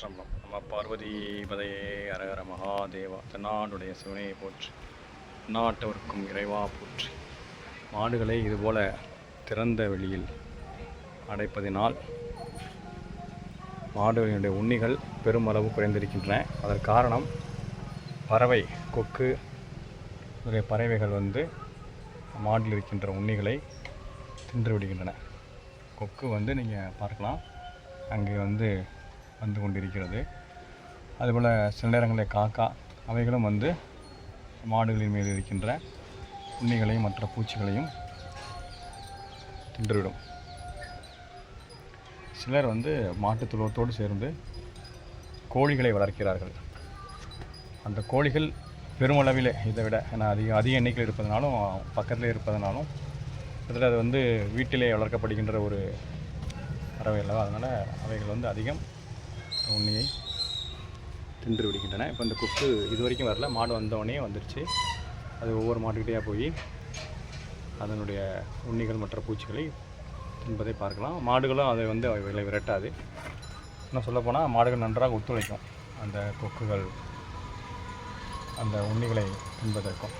திருச்சிற்றம்பலம். நம்ம பார்வதி பதையே அரகர மகாதேவா. தென்னாடுடைய சிவனையை போற்றி, நாட்டவருக்கும் இறைவா போற்றி. மாடுகளை இதுபோல் திறந்த வெளியில் அடைப்பதினால் மாடுகளினுடைய உண்ணிகள் பெருமளவு குறைந்திருக்கின்றன. அதற்கு காரணம் பறவை கொக்கு முதலிய பறவைகள் மாடில் இருக்கின்ற உண்ணிகளை தின்று விடுகின்றன. கொக்கு நீங்கள் பார்க்கலாம், அங்கே வந்து கொண்டிருக்கிறது. அதுபோல் சில நேரங்களில் காக்கா அவைகளும் மாடுகளின் மீது இருக்கின்ற உண்ணிகளையும் மற்ற பூச்சிகளையும் தின்றுவிடும். சிலர் மாட்டுத் தொழுவத்தோடு சேர்ந்து கோழிகளை வளர்க்கிறார்கள். அந்த கோழிகள் பெருமளவில் இதை விட அதிக எண்ணிக்கையில் இருப்பதனாலும் பக்கத்தில் இருப்பதனாலும் அதில் அது வீட்டிலே வளர்க்கப்படுகின்ற ஒரு பறவை அல்லவா, அதனால் அவைகள் அதிகம் உண்ணியை தின்று விடுகின்றன. இப்போ இந்த கொக்கு இது வரைக்கும் வரல, மாடு வந்தவொடனே வந்துருச்சு. அது ஒவ்வொரு மாட்டுக்கிட்டேயா போய் அதனுடைய உண்ணிகள் மற்ற பூச்சிகளை தின்பதை பார்க்கலாம். மாடுகளும் அதை அவைகளை விரட்டாது. இன்னும் சொல்லப்போனால் மாடுகள் நன்றாக ஒத்துழைக்கும் அந்த கொக்குகள் அந்த உண்ணிகளை தின்பதற்கும்.